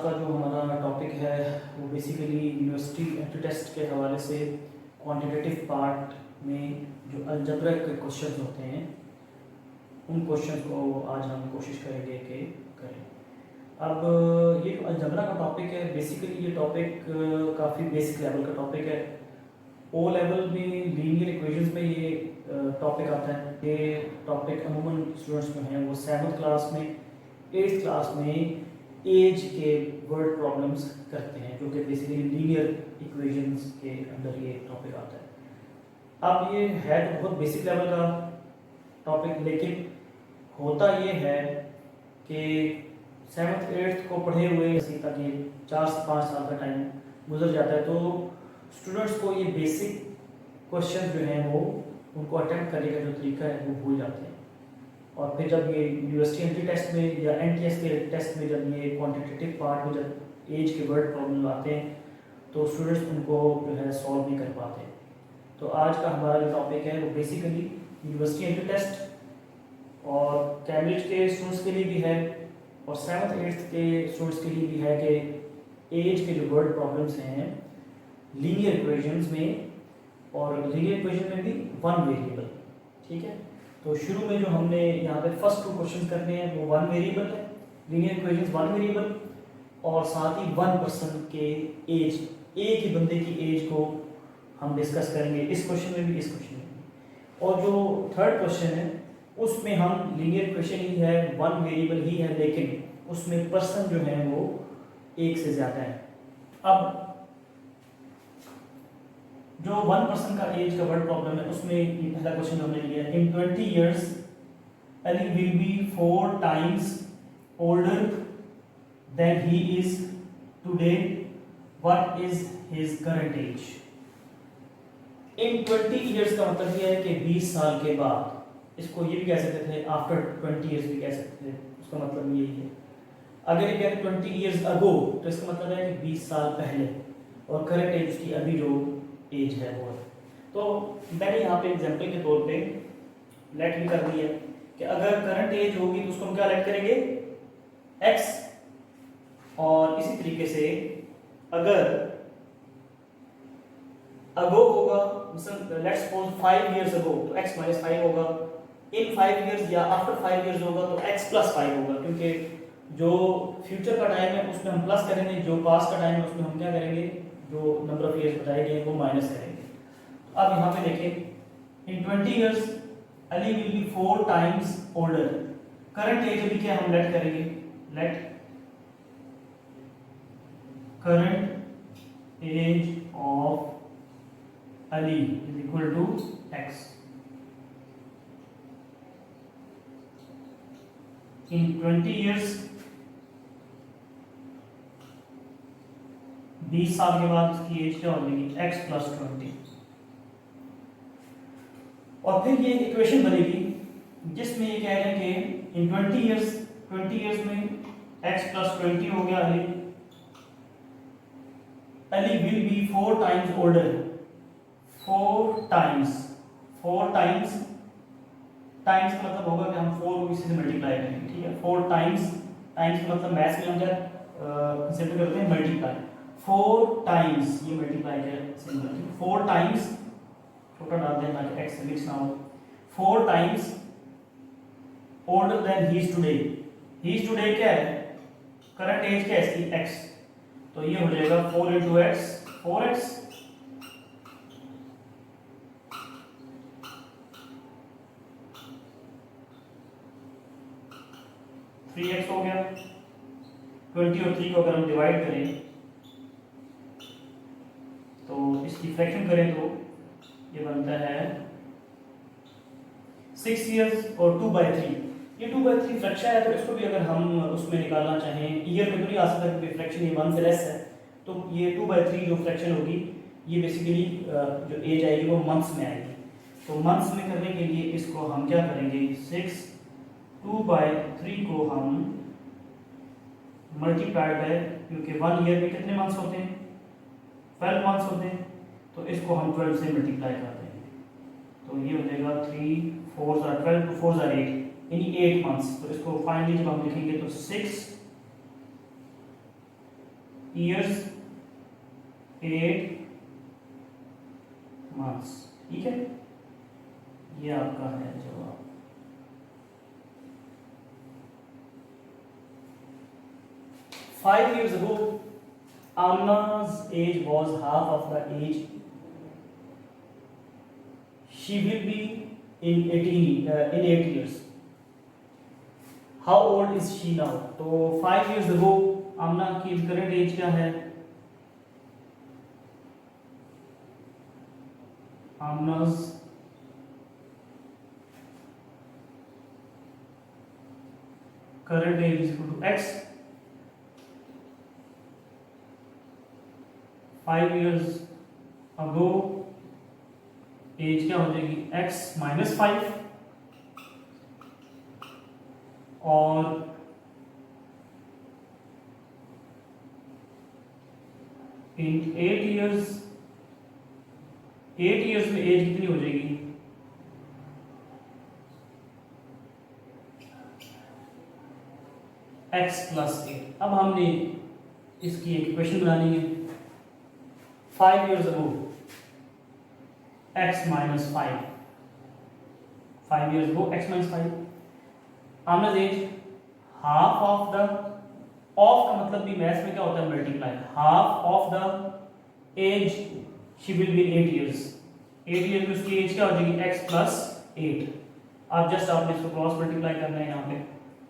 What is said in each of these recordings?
का जो हमारा टॉपिक है वो बेसिकली यूनिवर्सिटी एंट्री टेस्ट के हवाले से क्वांटिटेटिव पार्ट में जो अलजबरा के क्वेश्चंस होते हैं उन क्वेश्चंस को आज हम कोशिश करेंगे कि करें। अब ये जो अलजबरा का टॉपिक है बेसिकली ये टॉपिक काफ़ी बेसिक लेवल का टॉपिक है। ओ लेवल में लीनियर इक्वेशंस में ये टॉपिक आता है। ये टॉपिक अमूमन स्टूडेंट्स में हैं वो 7th क्लास में 8th क्लास में एज के वर्ड प्रॉब्लम्स करते हैं जो कि बेसिकली लीनियर इक्वेशंस के अंदर ये टॉपिक आता है। अब ये है तो बहुत बेसिक लेवल का टॉपिक, लेकिन होता ये है कि 7th 8th को पढ़े हुए इसी तक ये 4 से 5 साल का टाइम गुजर जाता है, तो स्टूडेंट्स को ये बेसिक क्वेश्चन जो हैं वो उनको अटेम्प्ट करने का जो तरीका है वो भूल जाते हैं। और फिर जब ये यूनिवर्सिटी एंट्री टेस्ट में या एनटीएस के टेस्ट में जब ये क्वांटिटेटिव पार्ट में जब एज के वर्ड प्रॉब्लम आते हैं तो स्टूडेंट्स उनको जो है सॉल्व नहीं कर पाते। तो आज का हमारा जो टॉपिक है वो बेसिकली यूनिवर्सिटी एंट्री टेस्ट और कैम्ब्रिज के स्टूडेंट्स के लिए भी है और 7th 8th के स्टूडेंट्स के लिए भी है कि एज के जो वर्ड प्रॉब्लम्स हैं लीनियर इक्वेशंस में और लीनियर इक्वेशन में भी वन वेरिएबल। ठीक है, तो शुरू में जो हमने यहाँ पे फर्स्ट 2 क्वेश्चन करने हैं वो वन वेरिएबल है, लीनियर इक्वेशंस वन वेरिएबल और साथ ही 1 पर्सन के एज, एक ही बंदे की एज को हम डिस्कस करेंगे इस क्वेश्चन में भी इस क्वेश्चन में भी। और जो थर्ड क्वेश्चन है उसमें हम लीनियर इक्वेशन ही है, वन वेरिएबल ही है, लेकिन उसमें पर्सन जो है वो एक से ज़्यादा है। अब जो 1 पर्सन का एज का वर्ड प्रॉब्लम है उसमें ये पहला क्वेश्चन हमने लिया है। इन 20 years Ali will be 4 times older than he is today. What is his current age? In 20 years का मतलब ये है कि 20 साल के बाद, इसको ये भी कह सकते थे आफ्टर 20 years भी कह सकते थे, उसका मतलब यही है। अगर ये कहते 20 years ago तो इसका मतलब है कि 20 साल पहले, और करंट एज उसकी अभी जो एज है वो है। तो मैंने यहाँ पे एग्जांपल के तौर पे लेट भी कर दी है कि अगर करंट एज होगी तो उसको हम क्या लेट करेंगे x, और इसी तरीके से अगर अगो होगा मतलब लेट्स सपोज 5 years ago तो x - 5 होगा, इन 5 years या आफ्टर 5 years होगा तो x + 5 होगा, क्योंकि जो फ्यूचर का टाइम है उसमें हम प्लस करेंगे, जो पास्ट का टाइम है उसमें हम क्या करेंगे, जो नंबर ऑफ ईयर्स बताए गए वो माइनस करेंगे। अब यहाँ पे देखें in 20 years Ali will be 4 times older। Current age अभी क्या हम लेट करेंगे, let current age of Ali is equal to x। In 20 years 20 साल के बाद इसकी एज क्या हो जाएगी x + 20, और फिर ये इक्वेशन बनेगी जिसमें ये कह रहे हैं कि इन 20 years में x + 20 हो गया Ali will be 4 times older। 4 times times का मतलब होगा कि हम 4 को इसी से मल्टीप्लाई करेंगे। ठीक है, 4 टाइम्स का मतलब मैथ्स में हम क्या कंसीडर करते हैं मल्टीप्लाई। 4 टाइम्स ये मल्टीप्लाई का सिंबल, 4 टाइम्स छोटा डाल दें ताकि x मिक्स ना हो। 4 times older than he is today. He is today क्या है, करंट एज क्या है इसकी x, तो ये हो जाएगा 4 × x 4x 3x हो गया। 20 और 3 को अगर हम डिवाइड करें तो इसकी फ्रैक्शन करें तो ये बनता है 6 years और 2/3। ये 2/3 फ्रैक्शन है, तो इसको भी अगर हम उसमें निकालना चाहें, ईयर में तो नहीं आ सकता क्योंकि फ्रैक्शन ये 1 से लेस है, तो ये 2/3 जो फ्रैक्शन होगी ये बेसिकली जो एज आएगी वो मंथ्स में आएगी। तो मंथ्स में करने के लिए इसको हम क्या करेंगे 6 2/3 को हम मल्टीप्लाइड बाय, क्योंकि 1 ईयर में कितने मंथ्स होते हैं 12 मंथ्स होते हैं, तो इसको हम 12 से मल्टीप्लाई करते हैं, तो ये हो जाएगा 3 4 12 2 4 8 यानी 8 मंथ्स। तो इसको फाइनली जब हम लिखेंगे तो 6 ईयर्स 8 मंथ्स। ठीक है, ये आपका है जवाब। Five years ago, Amna's age was half of the age she will be in 8 years. How old is she now? तो 5 years ago आमना की करंट एज क्या है? Amna's current age is equal to x. 5 years ago age क्या हो जाएगी? x minus 5 और इन 8 years में as कितनी हो जाएगी? x plus 8। अब हमने इसकी एक इक्वेशन बनानी है। 5 years ago x minus 5, 5 years ago x minus 5, Aamna's age half of the, of का मतलब भी मैथ्स में क्या होता है? Multiply. Half of the age she will be 8 years। 8 years में उसकी एज क्या हो जाएगी? x plus 8। अब जस्ट आपने इसको क्रॉस मल्टीप्लाई करना है यहाँ पे,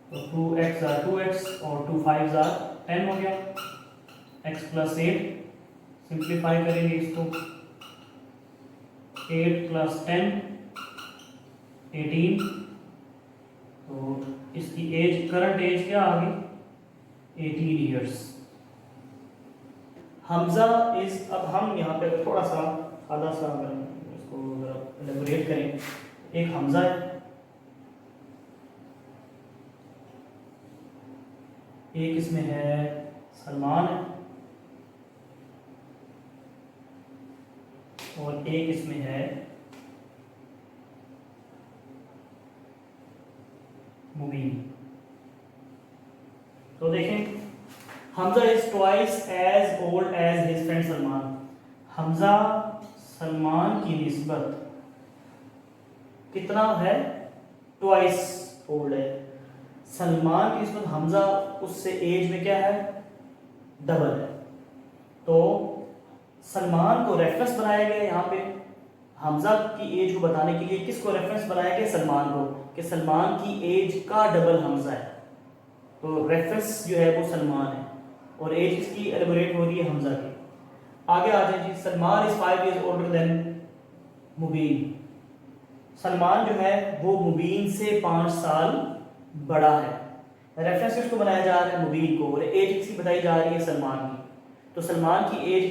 तो 2x are 2x और 2 5s are 10 हो गया। x प्लस 8 सिंप्लीफाई करेंगे इसको, 8 प्लस 10 18। तो इसकी एज, करंट एज क्या आ गई? 18 years। हमजा इज, अब हम यहाँ पे थोड़ा सा आधा सा अगर इसको एलेबोरेट करें, एक हमजा है, एक इसमें है सलमान है, और एक इसमें है मुबीन। तो देखें, Hamza is twice as old as his friend Salman. Hamza Salman की निस्बत कितना है? ट्वाइस ओल्ड है। सलमान की निस्बत हमजा उससे एज में क्या है? डबल है। तो सलमान को रेफरेंस बनाया गया यहाँ पे, हमजा की एज को बताने के लिए किसको रेफरेंस बनाया गया? सलमान को, कि सलमान की एज का डबल हमजा है। तो रेफरेंस जो है वो सलमान है और एज इसकी एलिबरेट हो रही है हमजा की। आगे आ जाए जी, Salman is 5 years older than Mubeen. Salman जो है वो मुबीन से 5 साल बड़ा है। रेफरेंस किसको बनाया जा रहा है? मुबीन को, और एज किसकी बताई जा रही है? सलमान की। तो सलमान की एज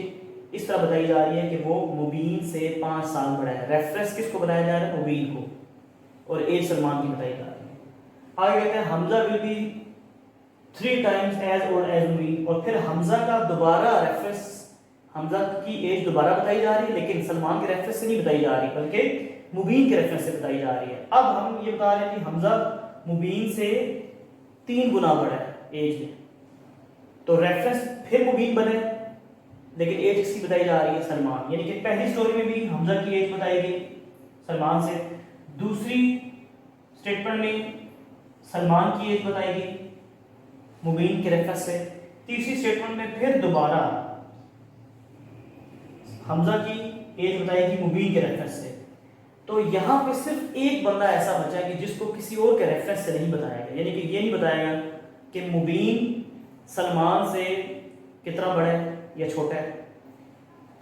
इस तरह बताई जा रही है कि वो मुबीन से 5 साल बड़ा है। रेफरेंस किसको बनाया जा रहा है? मुबीन को, और एज सलमान की बताई जा रही है। आगे कहते हैं Hamza will be 3 times as old as Mubeen, और फिर हमजा का दोबारा रेफरेंस, हमजा की एज दोबारा बताई जा रही है, लेकिन सलमान के रेफरेंस से नहीं बताई जा रही, बल्कि मुबीन के रेफरेंस से बताई जा रही है। अब हम ये बता रहे हैं कि हमजा मुबीन से 3 गुना बड़ा है एज में, तो रेफरेंस फिर मुबीन बने, लेकिन एज किसकी बताई जा रही है? सलमान। यानी कि पहली स्टोरी में भी हमजा की एज बताई गई सलमान से, दूसरी स्टेटमेंट में सलमान की एज बताई गई मुबीन के रेफरेंस से, तीसरी स्टेटमेंट में फिर दोबारा हमजा की एज बताई गई मुबीन के रेफरेंस से। तो यहाँ पे सिर्फ एक बंदा ऐसा बचा है कि जिसको किसी और के रेफरेंस से नहीं बताया गया, यानी कि ये नहीं बताया गया कि मुबीन सलमान से कितना बड़ा है या छोटा है।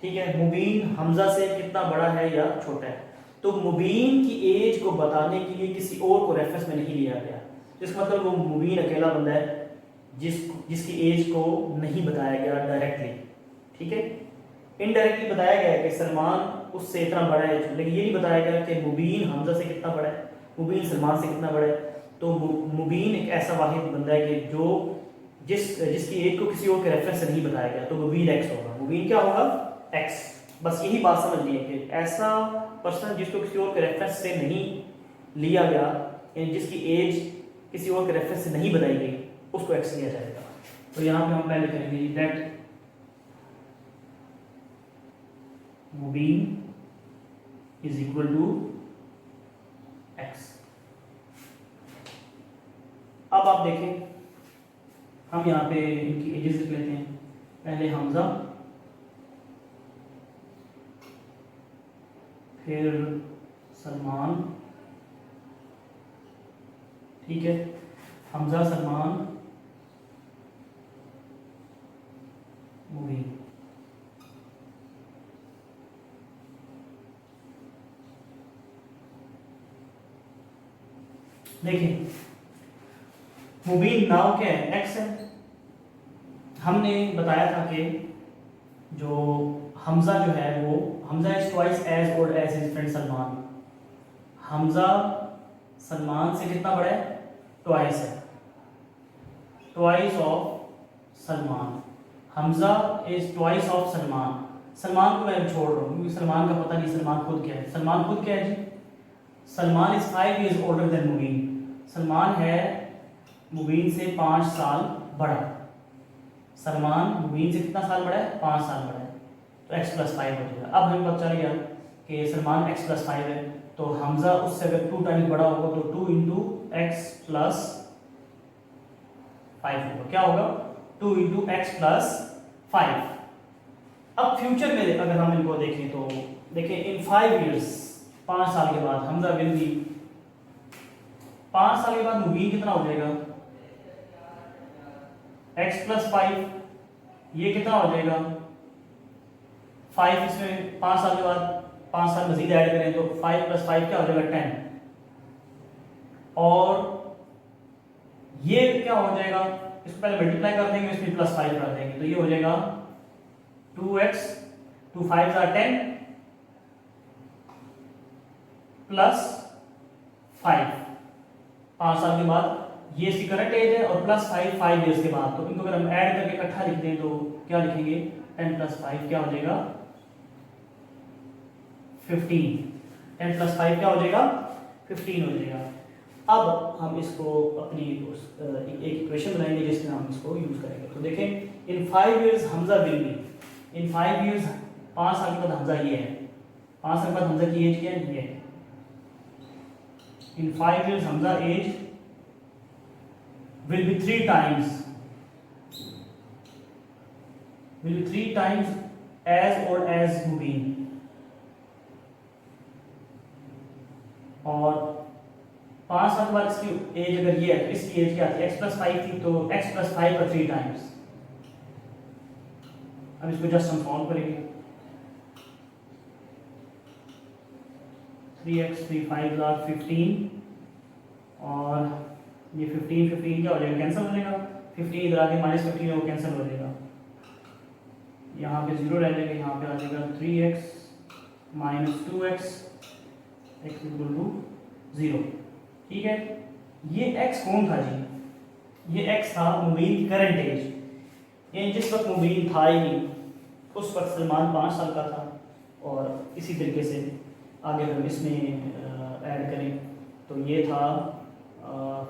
ठीक है, मुबीन हमजा से कितना बड़ा है या छोटा है। तो मुबीन की एज को बताने के लिए किसी और को रेफरेंस में नहीं लिया गया, जिसका मतलब वो मुबीन अकेला बंदा है जिसकी एज को नहीं बताया गया डायरेक्टली। ठीक है, इनडायरेक्टली बताया गया कि सलमान उससे इतना बड़ा है, लेकिन ये नहीं बताया गया कि मुबीन हमजा से कितना बड़ा है, मुबीन सलमान से कितना बड़ा है। तो मुबीन एक ऐसा वाहिद बंदा है कि जो जिसकी एज को किसी और के रेफरेंस से नहीं बताया गया, तो मुबीन एक्स होगा। मुबीन क्या होगा? एक्स। बस यही बात समझ लीजिए कि ऐसा पर्सन जिसको किसी और के रेफरेंस से नहीं लिया गया, यानी जिसकी एज किसी और के रेफरेंस से नहीं बताई गई, उसको एक्स लिया जाएगा। तो यहाँ पे हम पहले करेंगे that Mubeen is equal to x. अब आप देखें, हम यहाँ पे इनकी एजेस लिख लेते हैं। पहले हमजा, फिर सलमान, ठीक है, हमजा, सलमान, मुबीन। देखिए मुबीन नाउ क्या है, एक्स है। हमने बताया था कि जो हमजा जो है वो Hamza is twice as old as his friend Salman. Hamza Salman से कितना बड़ा है, ट्वाइस है, twice of Salman. Hamza is twice of Salman. Salman को मैं छोड़ रहा हूँ क्योंकि सलमान का पता नहीं सलमान खुद क्या है। सलमान खुद क्या है जी, Salman is 5 years older than Mubeen. Salman है मुबीन से 5 साल बड़ा। सलमान मुबीन से कितना साल बड़ा है, 5 साल बड़ा है, तो x + 5 हो जाएगा। अब हमें पता चल गया कि सलमान x + 5 है, तो हमजा उससे अगर 2 टाइम्स बड़ा होगा तो 2 × x + 5 होगा। क्या होगा, 2 × x + 5। अब फ्यूचर में अगर हम इनको देखें तो देखें इन 5 years, 5 साल के बाद हमजा विल बी, 5 साल के बाद मुबीन कितना हो जाएगा, x + 5, ये कितना हो जाएगा 5। इसमें 5 साल के बाद 5 साल मजीद ऐड करें तो 5 + 5 क्या हो जाएगा 10, और ये क्या हो जाएगा, इसको पहले मल्टीप्लाई कर देंगे, इसमें +5 कर देंगे, तो ये हो जाएगा 2x, 2 5 = 10 +5। 5 साल के बाद ये इसकी करंट एज है, और +5 5 years के बाद, तो इनको अगर हम ऐड करके इकट्ठा लिख दें तो क्या लिखेंगे, 10 + 5 क्या हो जाएगा 15। 10 + 5 क्या हो जाएगा 15 हो जाएगा। अब हम इसको अपनी एक इक्वेशन बनाएंगे जिसमें हम इसको यूज करेंगे। तो देखें इन 5 years Hamza will B, in 5 years 5 साल के बाद हमजा ये है, 5 साल के बाद हमजा की एज क्या है, ये है। In 5 years Hamza age will be 3 times as old as Mubeen. और 5 साल बाद इसकी एज अगर ये है तो इसकी एज क्या थी, x + 5 थी, तो x + 5 का 3 times। अब इसको जस्ट हम सॉल्व करेंगे। 3x 3 5 = 15, और ये 15 15 क्या हो जाएगा, कैंसिल हो जाएगा। 15 इधर आके -15 वो कैंसिल हो जाएगा, यहाँ पे 0 रह जाएगा, यहाँ पे आ जाएगा 3x - 2x x = 0। ठीक है, ये x कौन था जी, ये x था मुबीन की करंट एज, यानी जिस वक्त मुबीन था ही नहीं उस वक्त सलमान 5 साल का था। और इसी तरीके से आगे हम इसमें ऐड करें तो ये था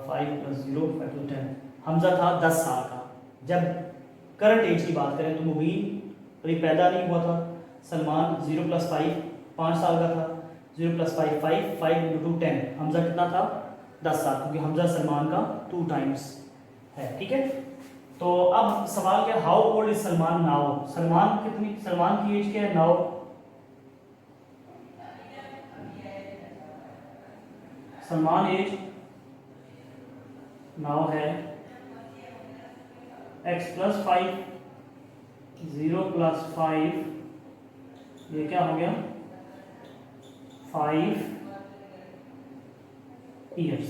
5 + 0 5 × 10। हमजा था 10 साल का। जब करंट एज की बात करें तो मुबीन अभी पैदा नहीं हुआ था। सलमान 0 + 5 5 साल का था, 0 + 5 5 5 × 2 10। हमजा कितना था 10 साल, क्योंकि हमजा सलमान का 2 times है। ठीक है, तो अब सवाल क्या, how old is Salman now. Salman की एज क्या है नाउ, सलमान एज नाउ है x + 5 0 + 5, ये क्या हो गया 5 years।